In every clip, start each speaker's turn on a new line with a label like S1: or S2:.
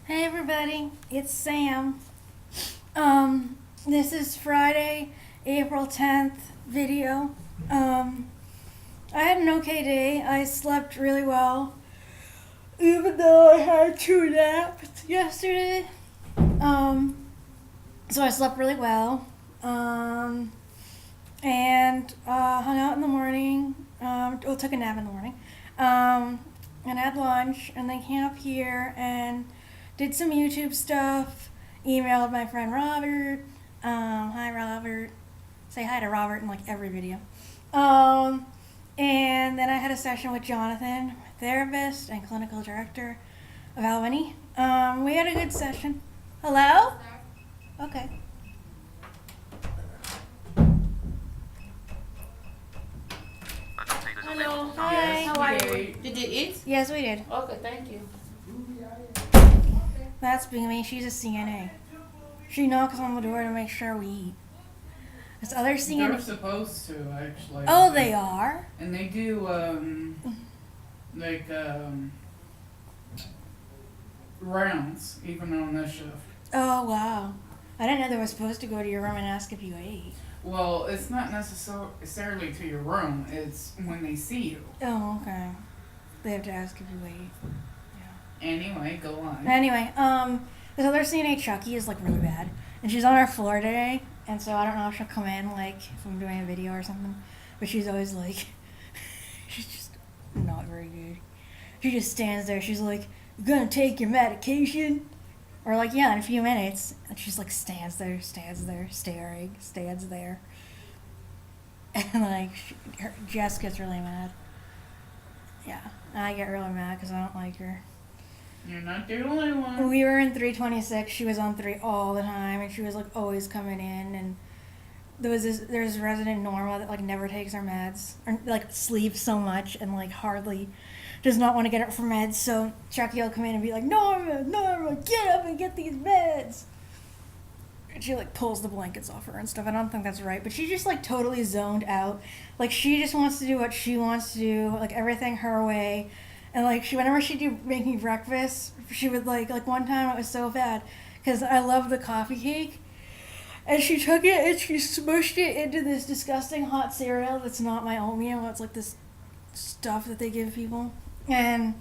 S1: Hey everybody, it's Sam. This is Friday, April 10th video. I had an okay day. I slept really well, even though I had 2 naps yesterday. So I slept really well. And hung out in the morning. Took a nap in the morning. And had lunch, and then came up here and did some YouTube stuff. Emailed my friend Robert. Hi Robert. Say hi to Robert in like every video. And then I had a session with Jonathan, therapist and clinical director of Albany. We had a good session. Hello? Okay.
S2: Hello.
S1: Hi.
S2: Yes,
S1: How are
S2: you? Did you eat?
S1: Yes, we did.
S2: Okay, thank you.
S1: That's being me. She's a CNA. She knocks on the door to make sure we eat. This other
S3: They're
S1: CNA.
S3: supposed to, actually.
S1: Oh, they are?
S3: And they do, like, rounds, even on this shift.
S1: Oh, wow. I didn't know they were supposed to go to your room and ask if you ate.
S3: Well, it's not necessarily to your room, it's when they see you.
S1: Oh, okay. They have to ask if you ate.
S3: Anyway, go on.
S1: Anyway, this other CNA, Chucky, is like really bad. And she's on our floor today. And so I don't know if she'll come in, like, if I'm doing a video or something. But she's always like, she's just not very good. She just stands there. She's like, "You gonna take your medication?" Or like, "Yeah, in a few minutes." And she's like, stands there, staring, stands there. And like, Jess gets really mad. Yeah, I get really mad because I don't like her.
S3: You're not the only one.
S1: We were in 326. She was on 3 all the time, and she was like always coming in. And there's resident Norma that like never takes her meds, or like sleeps so much and like hardly does not want to get up for meds. So Chucky will come in and be like, Norma, get up and get these meds. And she like pulls the blankets off her and stuff. I don't think that's right, but she's just like totally zoned out. Like she just wants to do what she wants to do, like everything her way. And like whenever she'd do make me breakfast, she would like one time it was so bad because I love the coffee cake, and she took it and she smushed it into this disgusting hot cereal that's not my oatmeal. It's like this stuff that they give people, and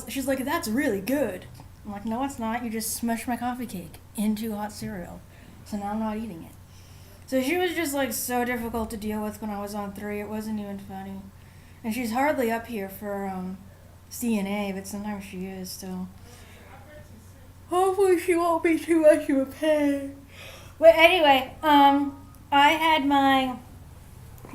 S1: she's like, "That's really good." I'm like, "No, it's not. You just smushed my coffee cake into hot cereal, so now I'm not eating it." So she was just like so difficult to deal with when I was on 3. It wasn't even funny, and she's hardly up here for CNA, but sometimes she is, so hopefully she won't be too much of a pain. But anyway, I had my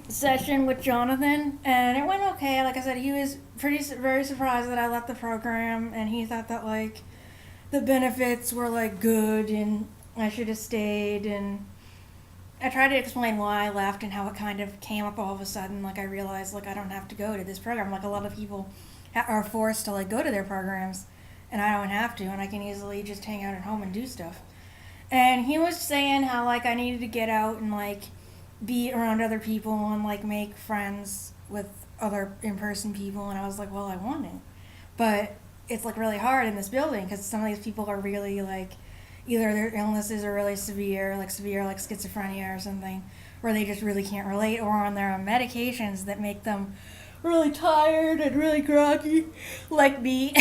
S1: session with Jonathan, and it went okay. Like I said, he was very surprised that I left the program, and he thought that like the benefits were like good, and I should have stayed. And I tried to explain why I left and how it kind of came up all of a sudden. Like I realized like I don't have to go to this program. Like a lot of people are forced to like go to their programs, and I don't have to, and I can easily just hang out at home and do stuff. And he was saying how like I needed to get out and like be around other people and like make friends with other in-person people, and I was like, well, I want to, but it's like really hard in this building because some of these people are really like either their illnesses are really severe like schizophrenia or something, or they just really can't relate, or on their own medications that make them really tired and really groggy, like me.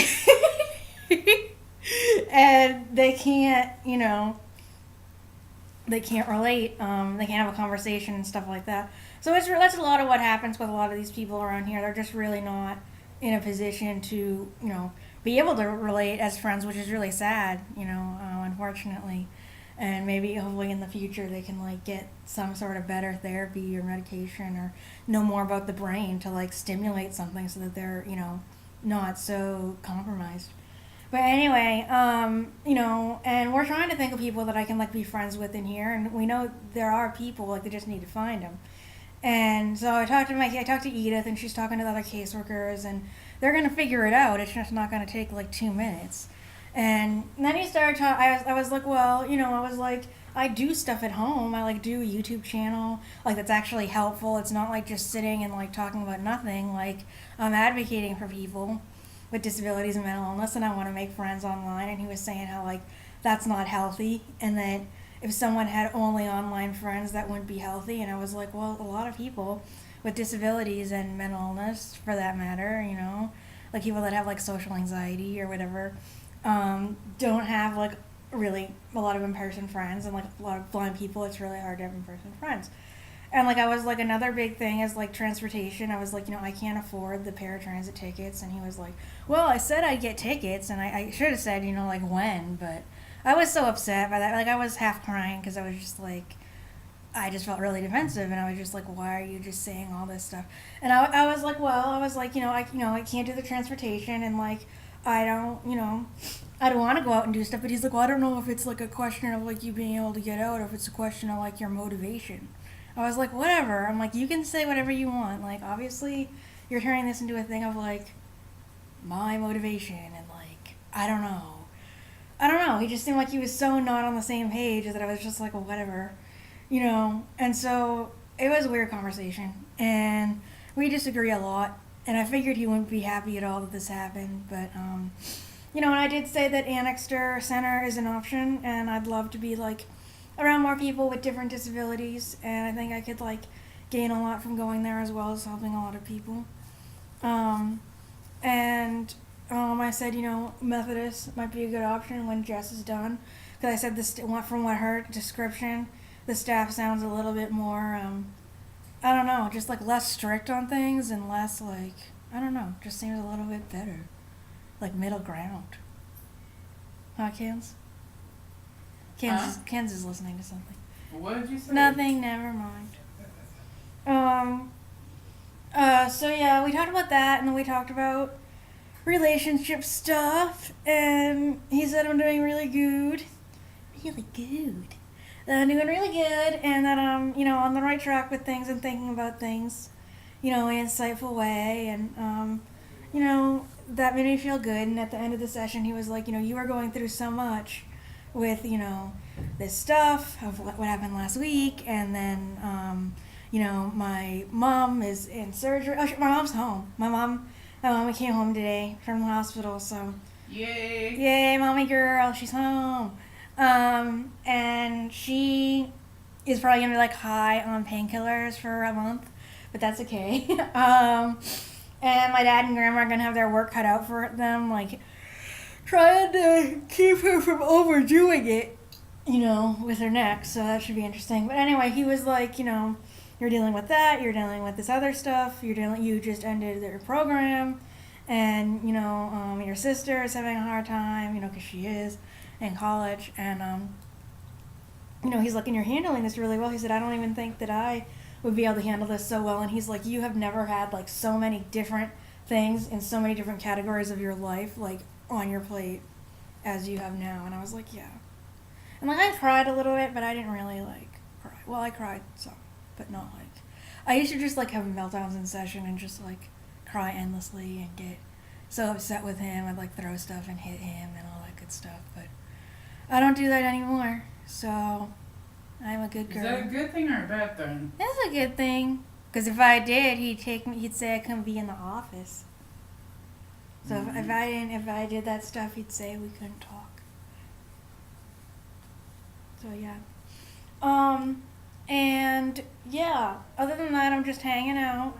S1: And they can't, they can't relate. They can't have a conversation and stuff like that. So that's a lot of what happens with a lot of these people around here. They're just really not in a position to, be able to relate as friends, which is really sad, unfortunately. And maybe hopefully in the future they can like get some sort of better therapy or medication or know more about the brain to like stimulate something so that they're not so compromised. But anyway, and we're trying to think of people that I can like be friends with in here, and we know there are people, like they just need to find them. And so I talked to Edith, and she's talking to the other caseworkers, and they're gonna figure it out. It's just not gonna take like 2 minutes. And then he started talking. I was like, well, I was like, I do stuff at home. I like do a YouTube channel, like that's actually helpful. It's not like just sitting and like talking about nothing. Like I'm advocating for people. with disabilities and mental illness, and I want to make friends online. And he was saying how like that's not healthy, and that if someone had only online friends, that wouldn't be healthy. And I was like, well, a lot of people with disabilities and mental illness, for that matter, you know, like people that have like social anxiety or whatever, don't have like really a lot of in-person friends, and like a lot of blind people, it's really hard to have in-person friends. And like I was like, another big thing is like transportation. I was like, you know, I can't afford the paratransit tickets. And he was like, well, I said I'd get tickets, and I should have said, you know, like when. But I was so upset by that. Like I was half crying because I was just like, I just felt really defensive, and I was just like, why are you just saying all this stuff? And I was like, well, I was like, you know, I can't do the transportation, and like I don't, you know, I don't want to go out and do stuff. But he's like, well, I don't know if it's like a question of like you being able to get out, or if it's a question of like your motivation. I was like, whatever. I'm like, you can say whatever you want. Like, obviously, you're turning this into a thing of like my motivation, and like I don't know. I don't know. He just seemed like he was so not on the same page that I was just like, well, whatever, you know. And so it was a weird conversation, and we disagree a lot. And I figured he wouldn't be happy at all that this happened, but you know. And I did say that Annexter Center is an option, and I'd love to be like around more people with different disabilities, and I think I could like gain a lot from going there as well as helping a lot of people. And I said, you know, Methodist might be a good option when Jess is done, because I said this from what her description, the staff sounds a little bit more, I don't know, just like less strict on things and less like, I don't know, just seems a little bit better, like middle ground. Huh, Kans? Kans is listening to something.
S3: What did you say?
S1: Nothing, never mind. So yeah, we talked about that, and then we talked about relationship stuff, and he said I'm doing really good. Really good. That I'm doing really good, and that I'm, you know, on the right track with things and thinking about things, you know, in an insightful way, and, you know, that made me feel good. And at the end of the session, he was like, you know, you are going through so much with, you know, this stuff of what happened last week, and then, you know, my mom is in surgery. Oh, my mom's home. My mom came home today from the hospital, so yay, mommy girl, she's home. And she is probably gonna be like high on painkillers for a month, but that's okay. And my dad and grandma are gonna have their work cut out for them, like trying to keep her from overdoing it, you know, with her neck, so that should be interesting. But anyway, he was like, you know, you're dealing with that, you're dealing with this other stuff, you just ended your program, and, you know, your sister is having a hard time, you know, because she is in college, and, you know, he's like, and you're handling this really well. He said, I don't even think that I would be able to handle this so well. And he's like, you have never had like so many different things in so many different categories of your life, like on your plate as you have now. And I was like, yeah. And like, I cried a little bit, but I didn't really like cry. Well, I cried some, but not like, I used to just like have meltdowns in session and just like cry endlessly and get so upset with him. I'd like throw stuff and hit him and all that good stuff, but I don't do that anymore, so I'm a good girl.
S3: Is that a good thing or a bad thing?
S1: That's a good thing, because if I did, he'd say I couldn't be in the office. So if I did that stuff, he'd say we couldn't talk. So yeah. And yeah, other than that, I'm just hanging out,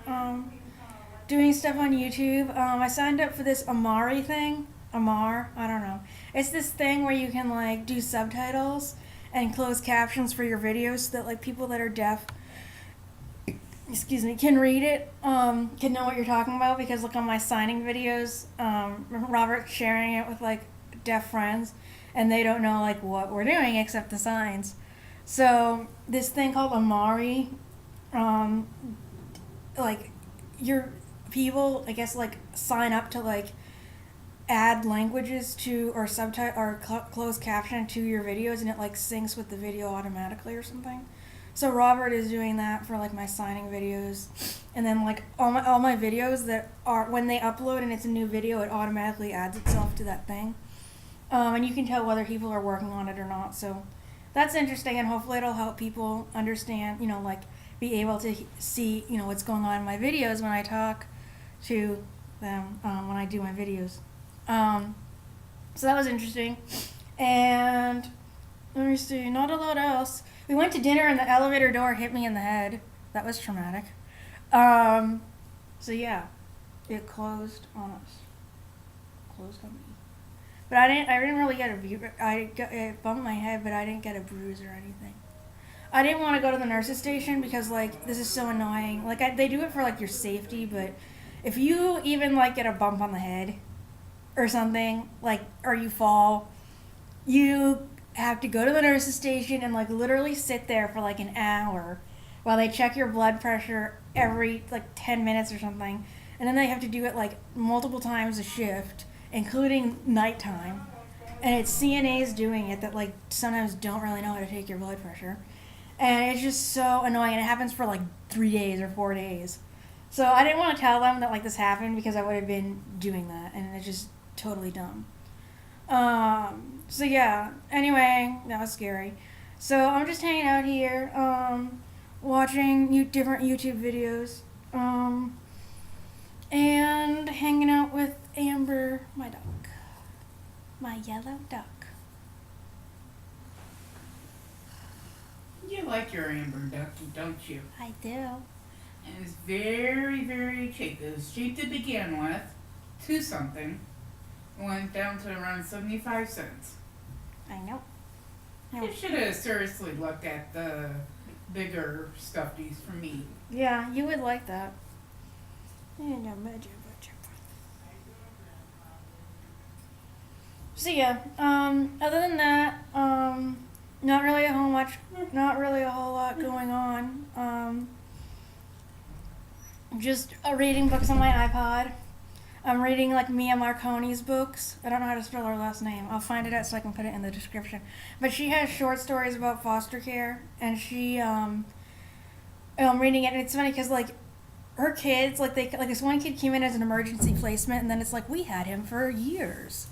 S1: doing stuff on YouTube. I signed up for this Amari thing. I don't know. It's this thing where you can like do subtitles and closed captions for your videos so that like people that are deaf, can read it, can know what you're talking about, because like on my signing videos, Robert's sharing it with like deaf friends, and they don't know like what we're doing except the signs. So this thing called Amari, like your people, I guess, like sign up to like add languages to or subtitle or closed caption to your videos, and it like syncs with the video automatically or something. So Robert is doing that for like my signing videos, and then like all my videos that are, when they upload and it's a new video, it automatically adds itself to that thing, and you can tell whether people are working on it or not. So that's interesting, and hopefully it'll help people understand, you know, like be able to see, you know, what's going on in my videos when I talk to them when I do my videos. So that was interesting. And let me see, not a lot else. We went to dinner and the elevator door hit me in the head. That was traumatic. So yeah, it closed on us. Closed on me. But I didn't really get it bumped my head, but I didn't get a bruise or anything. I didn't want to go to the nurse's station because, like, this is so annoying. Like, they do it for, like, your safety, but if you even, like, get a bump on the head or something, like, or you fall, you have to go to the nurse's station and, like, literally sit there for, like, an hour while they check your blood pressure every, like, 10 minutes or something. And then they have to do it, like, multiple times a shift, including nighttime. And it's CNAs doing it that, like, sometimes don't really know how to take your blood pressure. And it's just so annoying. And it happens for, like, 3 days or 4 days. So I didn't want to tell them that, like, this happened because I would have been doing that. And it's just totally dumb. So yeah, anyway, that was scary. So I'm just hanging out here, watching different YouTube videos, and hanging out with Amber, my dog, my yellow duck.
S3: You like your Amber Ducky, don't you?
S1: I do.
S3: And it's very, very cheap. It was cheap to begin with, to something. Went down to around 75 cents.
S1: I know.
S3: You should have seriously looked at the bigger stuffies for me.
S1: Yeah, you would like that. So yeah, other than that, not really a whole lot going on. Just reading books on my iPod. I'm reading like Mia Marconi's books. I don't know how to spell her last name. I'll find it out so I can put it in the description. But she has short stories about foster care, and I'm reading it, and it's funny because like her kids, like this one kid came in as an emergency placement, and then it's like we had him for years,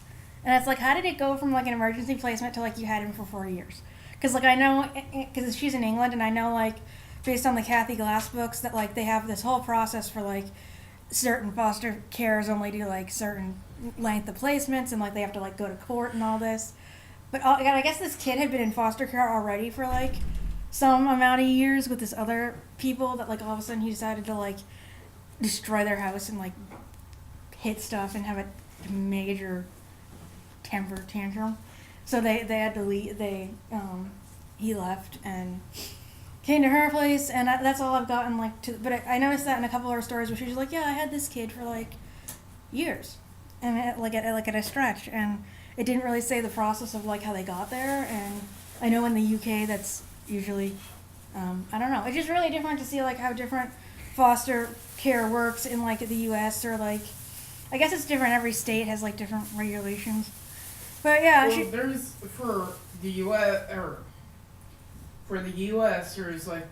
S1: and it's like how did it go from like an emergency placement to like you had him for 4 years? Because like I know, because she's in England, and I know like based on the Kathy Glass books that like they have this whole process for like certain foster carers only do like certain length of placements, and like they have to like go to court and all this. But I guess this kid had been in foster care already for like some amount of years with this other people that like all of a sudden he decided to like destroy their house and like hit stuff and have a major temper tantrum. So they had to leave. He left and came to her place, and that's all I've gotten like to. But I noticed that in a couple of her stories where she was like, "Yeah, I had this kid for like years," and at a stretch, and it didn't really say the process of like how they got there. And I know in the UK that's usually, I don't know. It's just really different to see like how different foster care works in like the US, or like I guess it's different. Every state has like different regulations. But yeah,
S3: well, there's for the US, there's like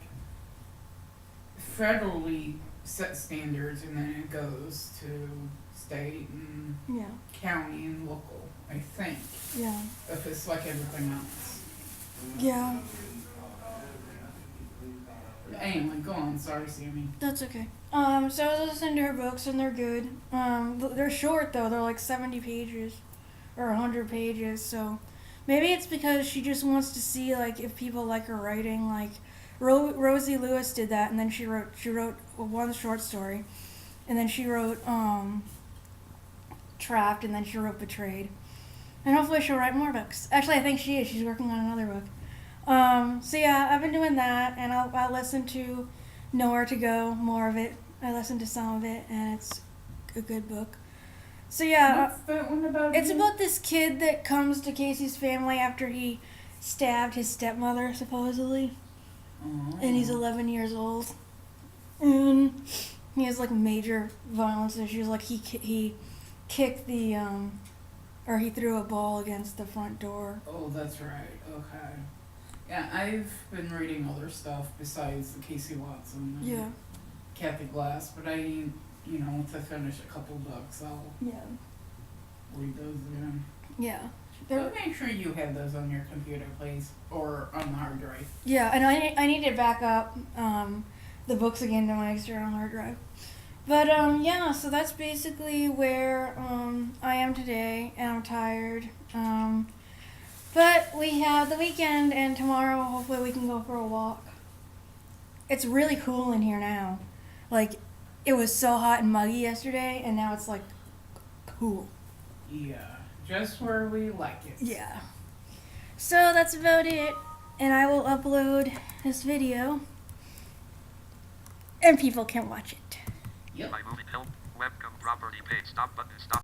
S3: federally set standards, and then it goes to state and county and local, I think.
S1: Yeah.
S3: If it's like everything else.
S1: Yeah.
S3: Anyway, go on. Sorry, Sammy.
S1: That's okay. So I was listening to her books, and they're good. They're short though. They're like 70 pages or 100 pages. So maybe it's because she just wants to see like if people like her writing. Like Rosie Lewis did that, and then she wrote one short story, and then she wrote Trapped, and then she wrote Betrayed. And hopefully she'll write more books. Actually, I think she is. She's working on another book. So yeah, I've been doing that, and I'll listen to Nowhere to Go, more of it. I listened to some of it, and it's a good book. So yeah,
S3: what's that one about?
S1: It's about this kid that comes to Casey's family after he stabbed his stepmother, supposedly.
S3: Oh.
S1: And he's 11 years old. And he has like major violence issues. Like he kicked the or he threw a ball against the front door.
S3: Oh, that's right. Okay. Yeah, I've been reading other stuff besides the Casey Watson and Kathy Glass, but to finish a couple books, I'll read those again.
S1: Yeah.
S3: But make sure you have those on your computer, please, or on the hard drive.
S1: Yeah, and I need to back up the books again to my external hard drive. But yeah, so that's basically where I am today, and I'm tired. But we have the weekend, and tomorrow hopefully we can go for a walk. It's really cool in here now. Like, it was so hot and muggy yesterday, and now it's like cool.
S3: Yeah, just where we like it.
S1: Yeah. So that's about it, and I will upload this video, and people can watch it.
S3: Yep.
S2: By moving help, webcam property page, stop button, stop.